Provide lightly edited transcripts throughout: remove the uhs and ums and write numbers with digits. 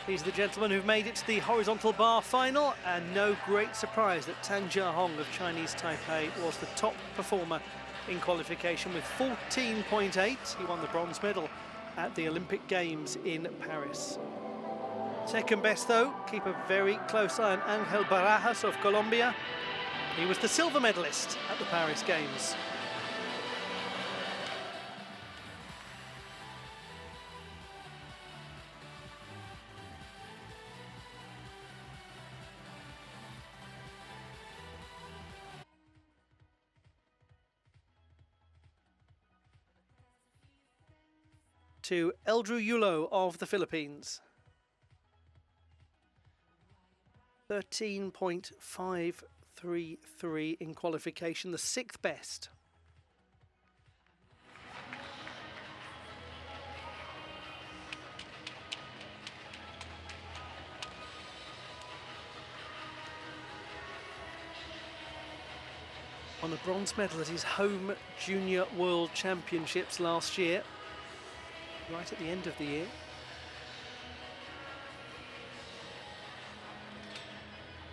He's the gentleman who made it to the horizontal bar final, and no great surprise that Tang Chia-Hung of Chinese Taipei was the top performer in qualification with 14.8. He won the bronze medal at the Olympic Games in Paris. Second best though, keep a very close eye on Angel Barajas of Colombia. He was the silver medalist at the Paris Games. To Eldrew Yulo of the Philippines. 13.533 in qualification, the sixth best. Won a bronze medal at his home Junior World Championships last year, right at the end of the year.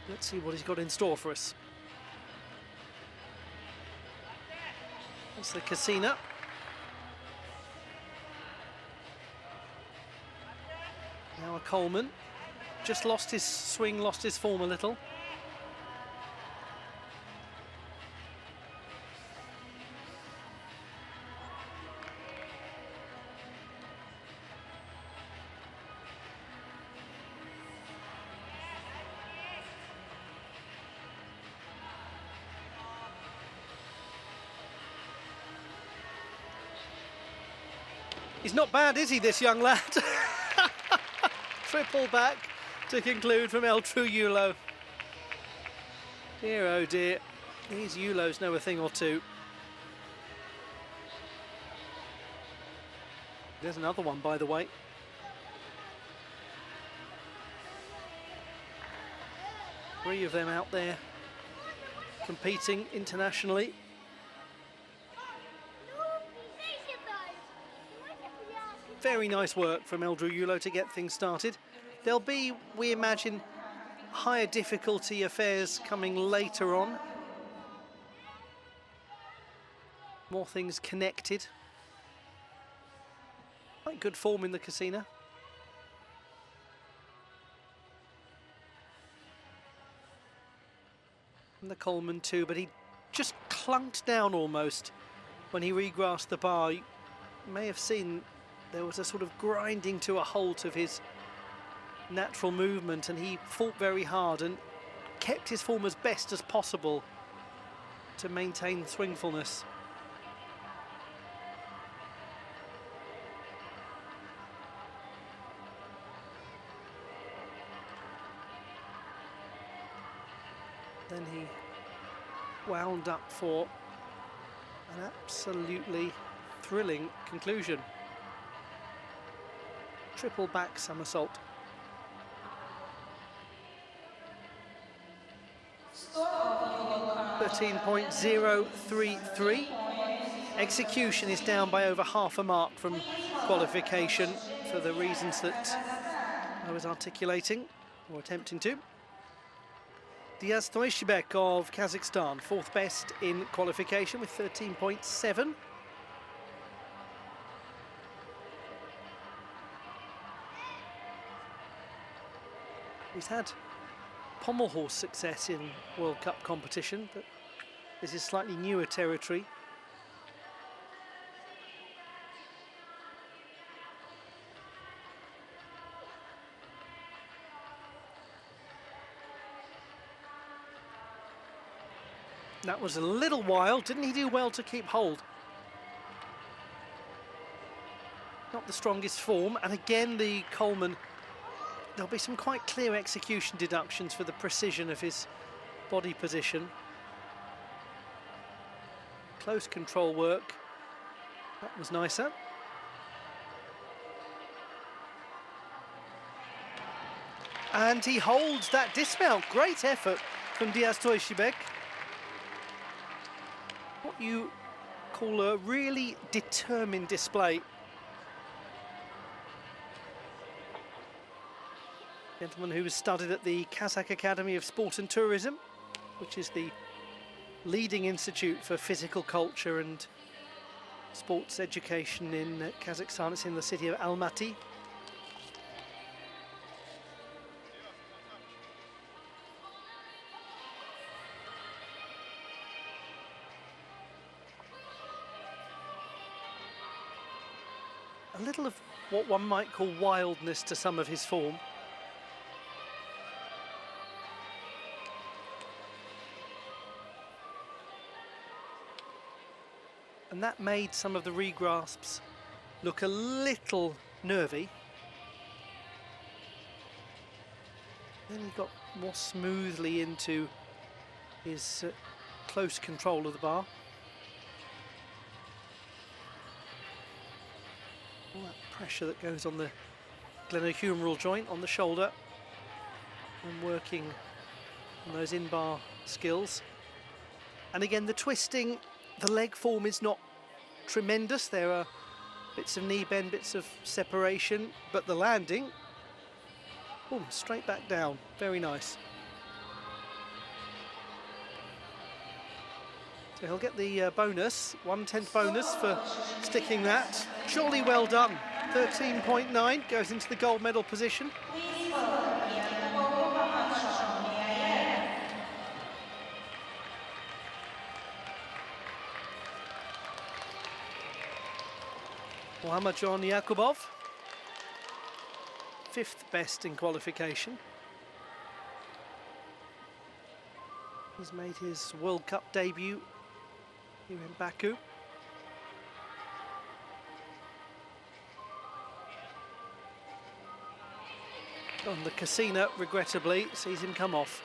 Let's see what he's got in store for us. That's the Casina. Now a Coleman. Just lost his swing, lost his form a little. He's not bad, is he, this young lad? Triple back to conclude from Eldrew Yulo. Dear, oh dear. These Yulos know a thing or two. There's another one, by the way. Three of them out there competing internationally. Very nice work from Eldrew Yulo to get things started. There'll be, we imagine, higher difficulty affairs coming later on. More things connected. Quite good form in the Casina. And the Coleman too, but he just clunked down almost when he regrasped the bar. You may have seen there was a sort of grinding to a halt of his natural movement, and he fought very hard and kept his form as best as possible to maintain swingfulness. Then he wound up for an absolutely thrilling conclusion. Triple back somersault. .033. Execution is down by over half a mark from qualification for the reasons that I was articulating or attempting to. Diyas Toishybek of Kazakhstan, fourth best in qualification with 13.7. He's had pommel horse success in World Cup competition, but this is slightly newer territory. That was a little wild. Didn't he do well to keep hold? Not the strongest form, and again the Coleman. There'll be some quite clear execution deductions for the precision of his body position. Close control work. That was nicer. And he holds that dismount. Great effort from Diyas Toishybek. What you call a really determined display. Gentleman who was studied at the Kazakh Academy of Sport and Tourism, which is the leading institute for physical culture and sports education in Kazakhstan. It's in the city of Almaty. A little of what one might call wildness to some of his form. And that made some of the regrasps look a little nervy. Then he got more smoothly into his close control of the bar. All that pressure that goes on the glenohumeral joint on the shoulder and working on those in-bar skills. And again, the twisting, the leg form is not tremendous. There are bits of knee bend, bits of separation, but the landing, boom, straight back down. Very nice. So he'll get the bonus, 1/10 bonus for sticking that. Surely well done. 13.9 goes into the gold medal position. Mohammed Yakubov, 5th best in qualification. He's made his World Cup debut here in Baku. And the casino, regrettably, sees him come off.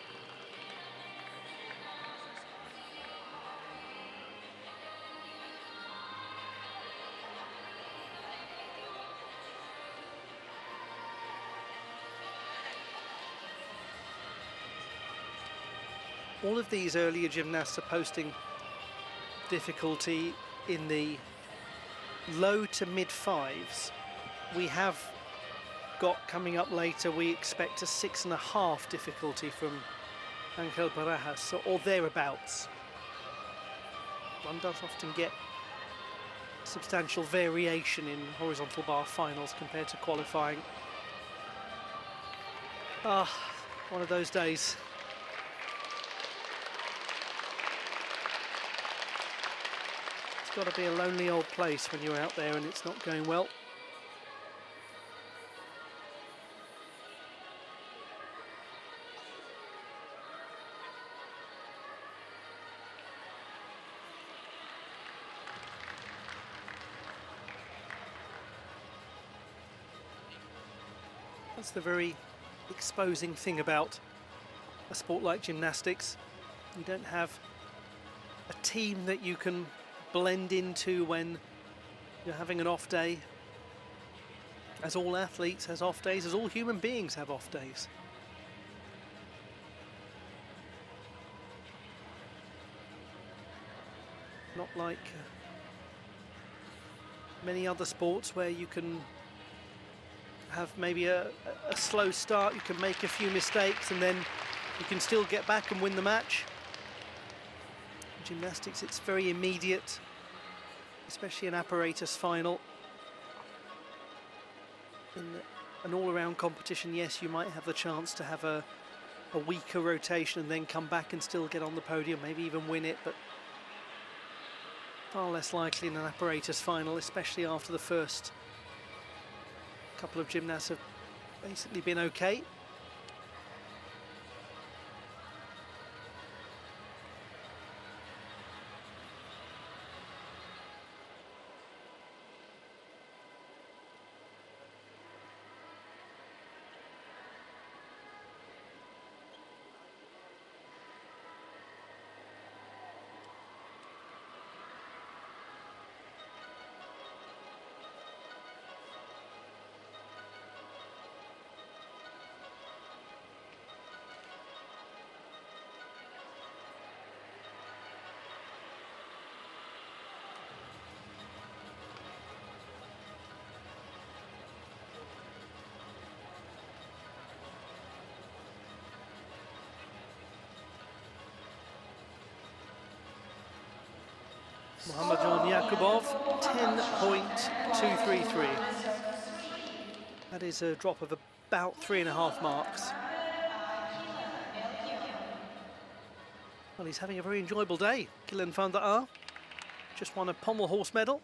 All of these earlier gymnasts are posting difficulty in the low to mid 5s. We have got coming up later, we expect a 6.5 difficulty from Angel Barajas or thereabouts. One does often get substantial variation in horizontal bar finals compared to qualifying. One of those days. Got to be a lonely old place when you're out there and it's not going well. That's the very exposing thing about a sport like gymnastics. You don't have a team that you can blend into when you're having an off day. As all athletes has off days, as all human beings have off days. Not like many other sports where you can have maybe a slow start, you can make a few mistakes and then you can still get back and win the match. Gymnastics, it's very immediate, especially an apparatus final. In an all-around competition, yes, you might have the chance to have a weaker rotation and then come back and still get on the podium, maybe even win it, but far less likely in an apparatus final, especially after the first couple of gymnasts have basically been okay. Mohammed Yakubov, 10.233. That is a drop of about 3.5 marks. Well, he's having a very enjoyable day. Kilan Van Der Aa just won a pommel horse medal.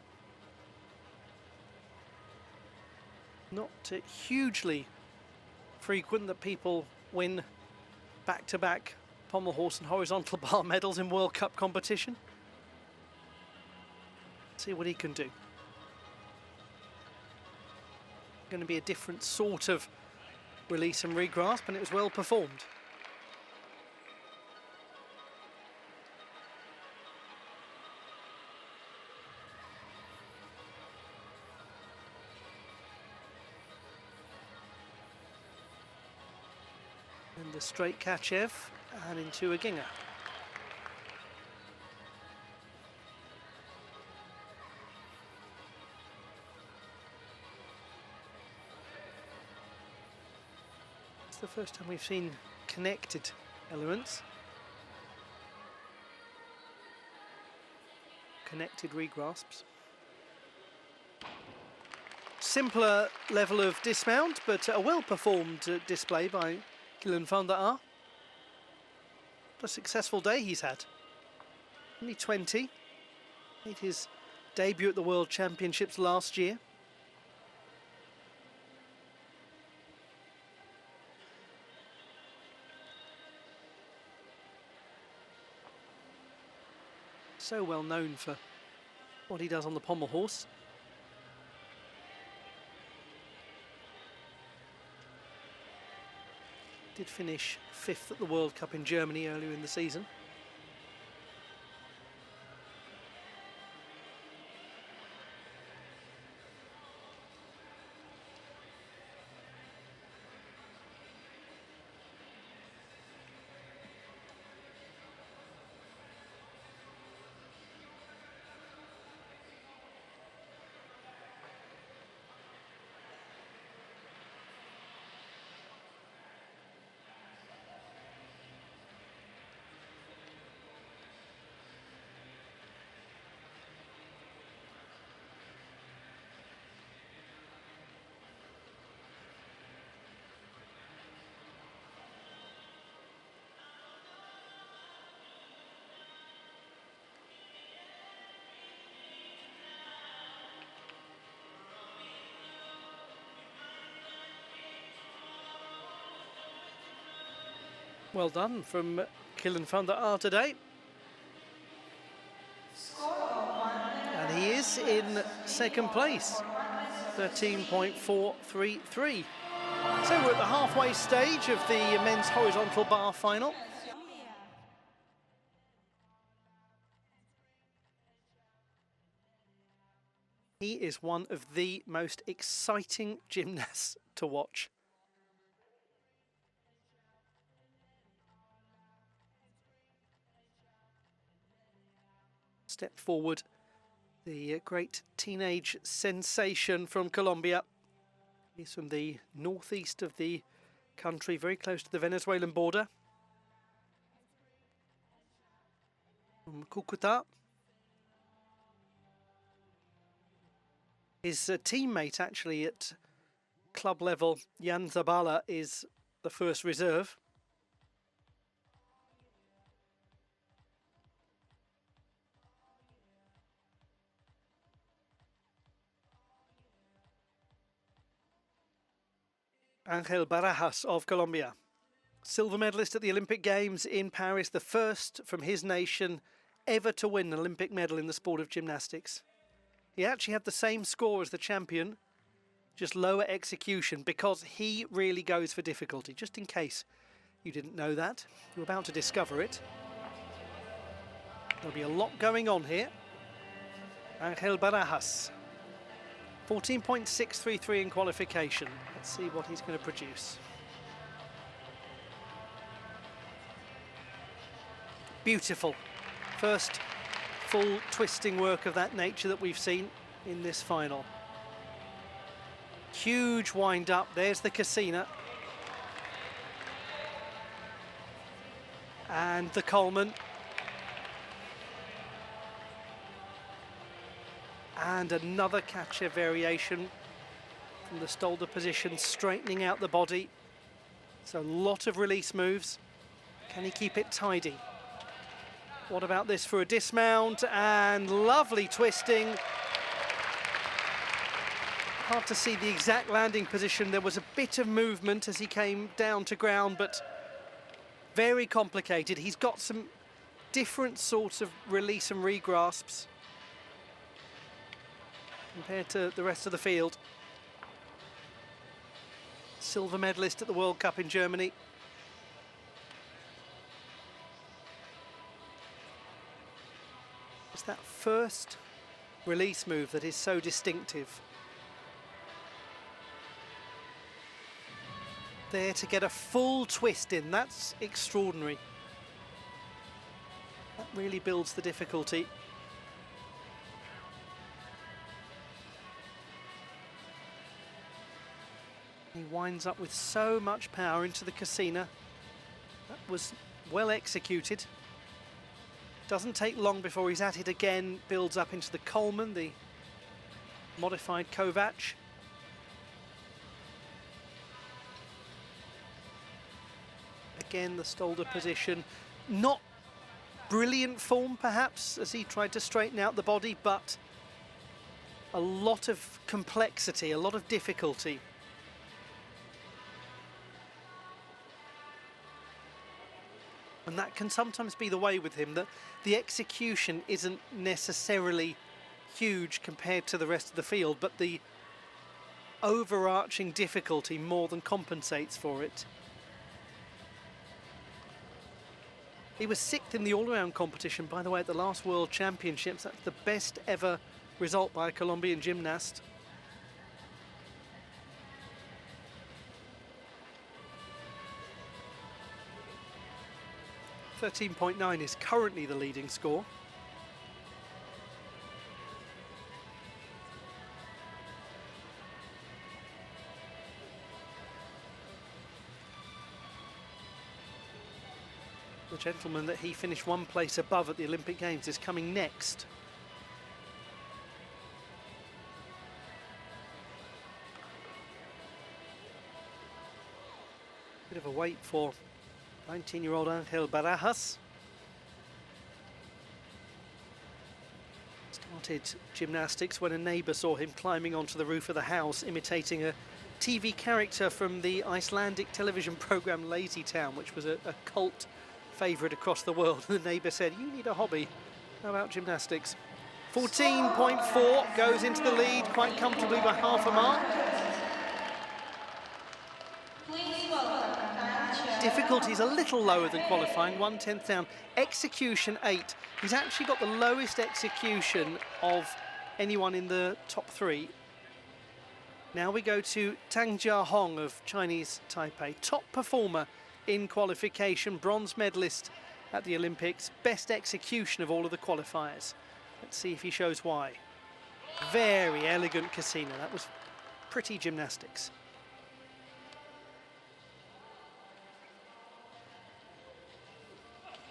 Not hugely frequent that people win back-to-back pommel horse and horizontal bar medals in World Cup competition. See what he can do. Going to be a different sort of release and regrasp, and it was well performed. And the straight Kachev, and into a Ginger. It's the first time we've seen connected elements. Connected regrasps. Simpler level of dismount, but a well-performed display by Kilan Van Der Aa. What a successful day he's had. Only 20. Made his debut at the World Championships last year. So well known for what he does on the pommel horse. Did finish 5th at the World Cup in Germany earlier in the season. Well done from Kilan Van Der Aa today. And he is in second place, 13.433. So we're at the halfway stage of the men's horizontal bar final. He is one of the most exciting gymnasts to watch. Step forward, the great teenage sensation from Colombia. He's from the northeast of the country, very close to the Venezuelan border. From Cucuta. His teammate actually at club level, Jan Zabala, is the first reserve. Angel Barajas of Colombia, silver medalist at the Olympic Games in Paris, the first from his nation ever to win an Olympic medal in the sport of gymnastics. He actually had the same score as the champion, just lower execution, because he really goes for difficulty. Just in case you didn't know that, you're about to discover it. There'll be a lot going on here. Angel Barajas. 14.633 in qualification. Let's see what he's going to produce. Beautiful. First full twisting work of that nature that we've seen in this final. Huge wind up. There's the Cassina. And the Coleman. And another catcher variation from the Stolder position, straightening out the body. So a lot of release moves. Can he keep it tidy? What about this for a dismount? And lovely twisting. Hard to see the exact landing position. There was a bit of movement as he came down to ground, but very complicated. He's got some different sorts of release and regrasps compared to the rest of the field. Silver medalist at the World Cup in Germany. It's that first release move that is so distinctive. There to get a full twist in, that's extraordinary. That really builds the difficulty. He winds up with so much power into the Casina. That was well executed. Doesn't take long before he's at it again, builds up into the Coleman, the modified Kovac. Again, the Stolder position. Not brilliant form, perhaps, as he tried to straighten out the body, but a lot of complexity, a lot of difficulty. And that can sometimes be the way with him, that the execution isn't necessarily huge compared to the rest of the field, but the overarching difficulty more than compensates for it. He was 6th in the all-around competition, by the way, at the last World Championships. That's the best ever result by a Colombian gymnast. .13.9 is currently the leading score. The gentleman that he finished one place above at the Olympic Games is coming next. Bit of a wait for 19-year-old Angel Barajas. Started gymnastics when a neighbour saw him climbing onto the roof of the house, imitating a TV character from the Icelandic television programme Lazy Town, which was a cult favourite across the world. The neighbour said, "You need a hobby. How about gymnastics?" 14.4 goes into the lead quite comfortably by half a mark. Difficulty's a little lower than qualifying, 1/10 down. Execution 8. He's actually got the lowest execution of anyone in the top 3. Now we go to Tang Chia-Hung of Chinese Taipei, top performer in qualification, bronze medalist at the Olympics, best execution of all of the qualifiers. Let's see if he shows why. Very elegant Casina. That was pretty gymnastics.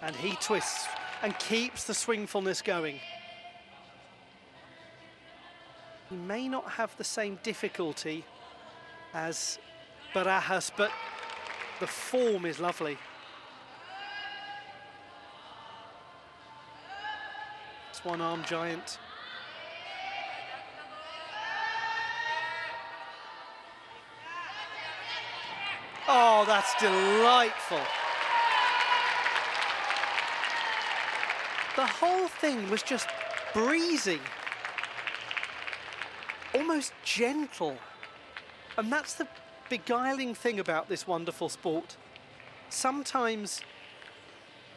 And he twists and keeps the swingfulness going. He may not have the same difficulty as Barajas, but the form is lovely. It's one-arm giant. Oh, that's delightful. The whole thing was just breezy, almost gentle. And that's the beguiling thing about this wonderful sport. Sometimes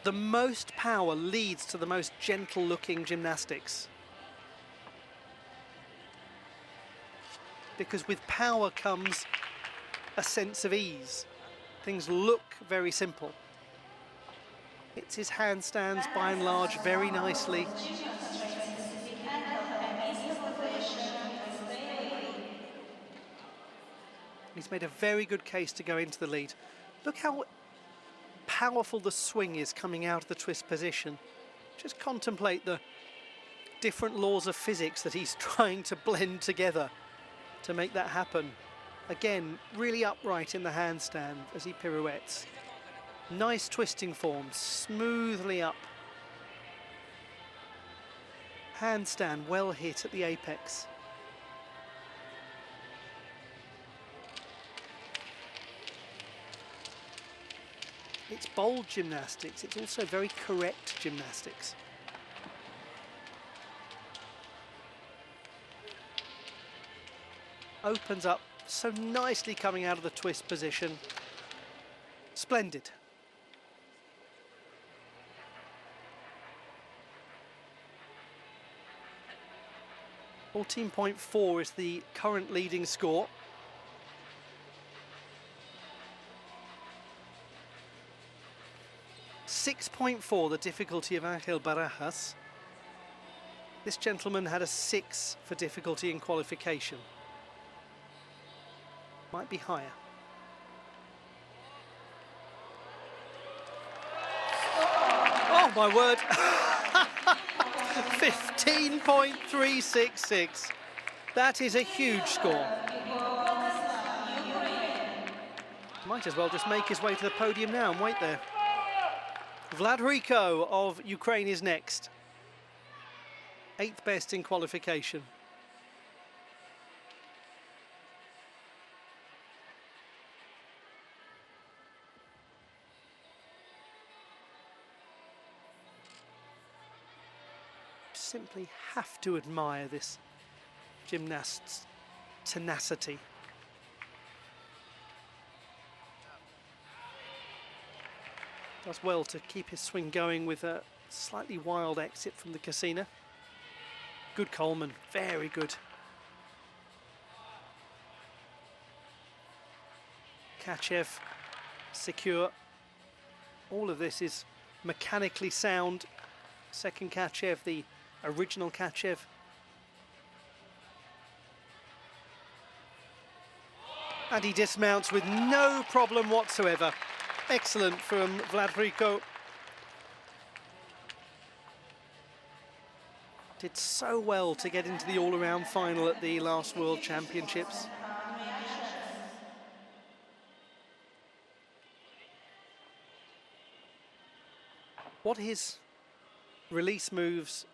the most power leads to the most gentle-looking gymnastics. Because with power comes a sense of ease. Things look very simple. Hits his handstands by and large very nicely. He's made a very good case to go into the lead. Look how powerful the swing is coming out of the twist position. Just contemplate the different laws of physics that he's trying to blend together to make that happen. Again, really upright in the handstand as he pirouettes. Nice twisting form, smoothly up. Handstand well hit at the apex. It's bold gymnastics, it's also very correct gymnastics. Opens up so nicely coming out of the twist position. Splendid. .14.4 is the current leading score. .6.4 the difficulty of Angel Barajas. This gentleman had a 6 for difficulty in qualification. Might be higher. Oh my word! 15.366. That is a huge score. Might as well just make his way to the podium now and wait there. Vlad Hryko of Ukraine is next. 8th best in qualification. Simply have to admire this gymnast's tenacity. Does well to keep his swing going with a slightly wild exit from the Casino. Good Coleman, very good. Kachev, secure. All of this is mechanically sound. Second Kachev, the original Kachev. And he dismounts with no problem whatsoever. Excellent from Vlad Hryko. Did so well to get into the all-around final at the last World Championships. What his release moves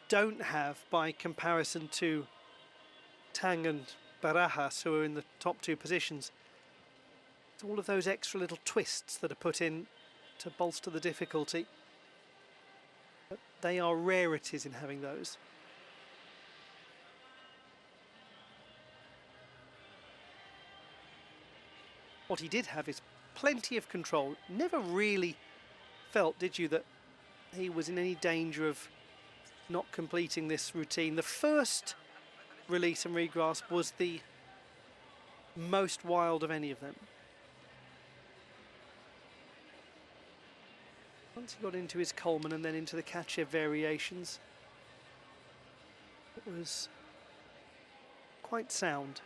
don't have by comparison to Tang and Barajas, who are in the top 2 positions, it's all of those extra little twists that are put in to bolster the difficulty. But they are rarities in having those. What he did have is plenty of control. Never really felt, did you, that he was in any danger of not completing this routine. The first release and regrasp was the most wild of any of them. Once he got into his Coleman and then into the Kachev variations, it was quite sound.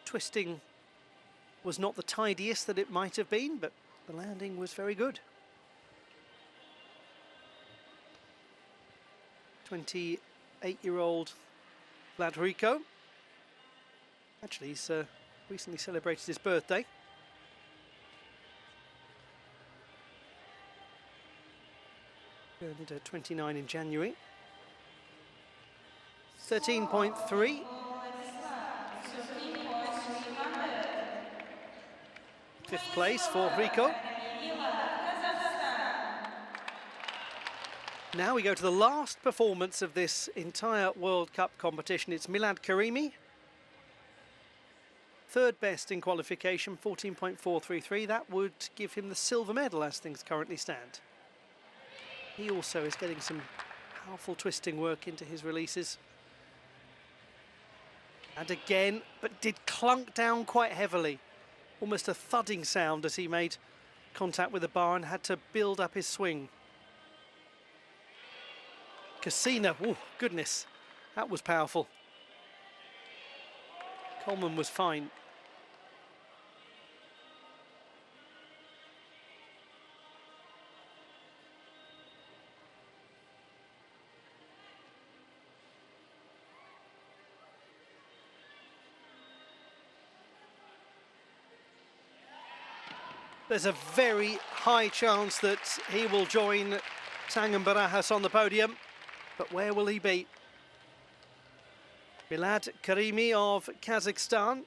Twisting was not the tidiest that it might have been, but the landing was very good. 28-year-old Vlad Hryko. Actually, he's recently celebrated his birthday. Turned 29 in January. 13.3. Fifth place for Hryko. Now we go to the last performance of this entire World Cup competition. It's Milad Karimi third best in qualification, 14.433. That would give him the silver medal as things currently stand. He also is getting some powerful twisting work into his releases. And again, but did clunk down quite heavily. Almost a thudding sound as he made contact with the bar and had to build up his swing. Casina, oh goodness, that was powerful. Coleman was fine. There's a very high chance that he will join Tang and Barajas on the podium, but where will he be? Milad Karimi of Kazakhstan,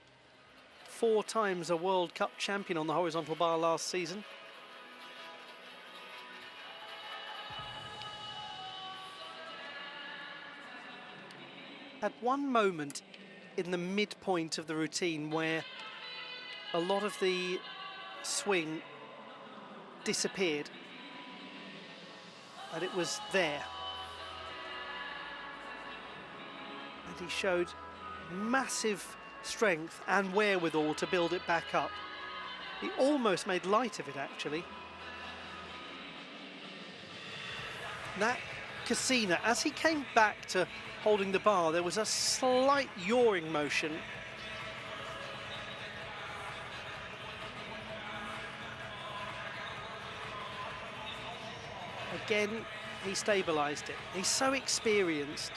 4 times a World Cup champion on the horizontal bar last season. Had one moment in the midpoint of the routine where a lot of the swing disappeared, and it was there. And he showed massive strength and wherewithal to build it back up. He almost made light of it, actually. That Casina, as he came back to holding the bar, there was a slight yawing motion. Again, he stabilised it. He's so experienced.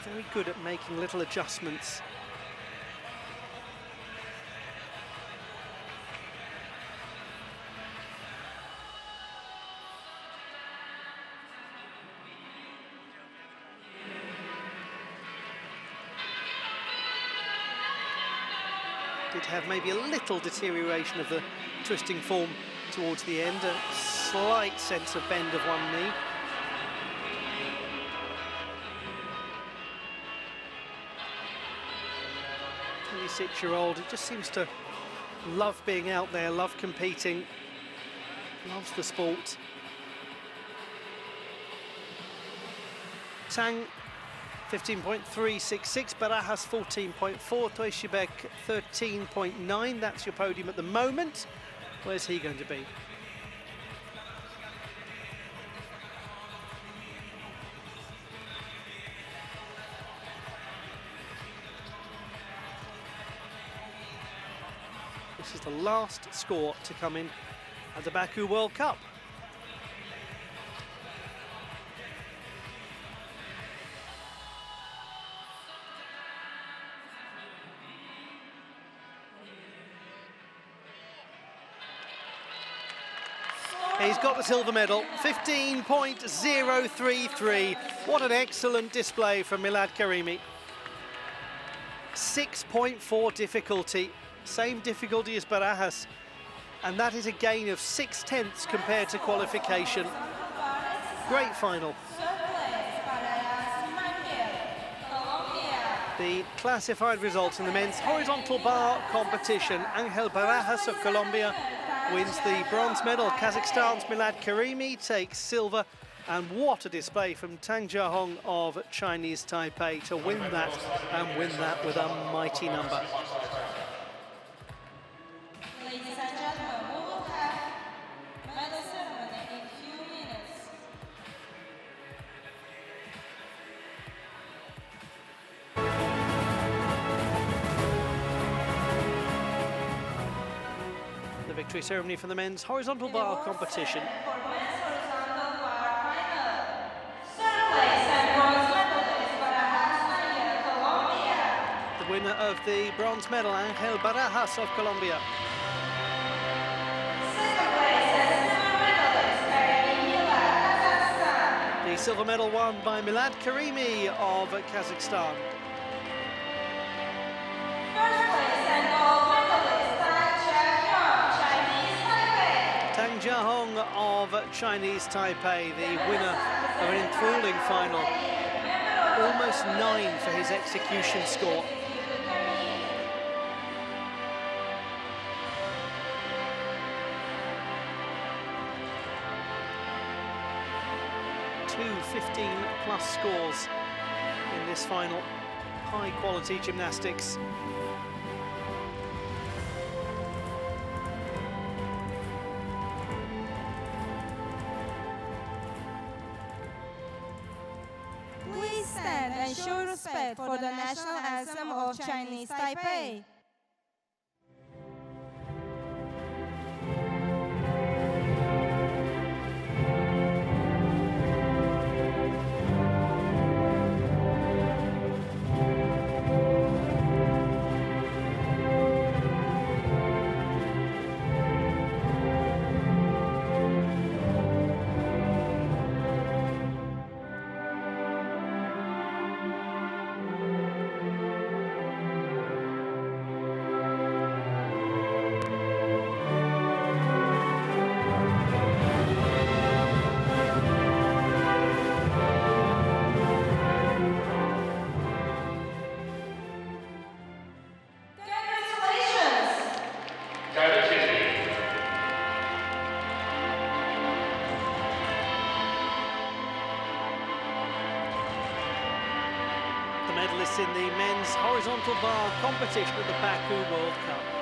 Very good at making little adjustments. Did have maybe a little deterioration of the twisting form towards the end, a slight sense of bend of one knee. The 26-year-old, he just seems to love being out there, love competing, loves the sport. Tang 15.366, Barajas 14.4, Toishybek 13.9. That's your podium at the moment. Where's he going to be? This is the last score to come in at the Baku World Cup. He's got the silver medal, 15.033. What an excellent display from Milad Karimi. 6.4 difficulty, same difficulty as Barajas, and that is a gain of 6/10 compared to qualification. Great final. The classified results in the men's horizontal bar competition: Angel Barajas of Colombia wins the bronze medal. Kazakhstan's Milad Karimi takes silver. And what a display from Tang Chia-Hung of Chinese Taipei to win that, and win that with a mighty number. Ladies and gentlemen, we will have medal ceremony in a few minutes. The victory ceremony for the men's horizontal bar competition. The winner of the bronze medal, Angel Barajas of Colombia. Second place as silver medalist, Kazakhstan. The silver medal won by Milad Karimi of Kazakhstan. First place and gold medalist, Tang Chia-Hung, Chinese Taipei. Tang Chia-Hung of Chinese Taipei, the winner of an enthralling final. Almost almost 9 for his execution score. Two 15+ scores in this final. High quality gymnastics. Please stand and show respect for the national anthem of Chinese Taipei. Medalists in the men's horizontal bar competition at the Baku World Cup.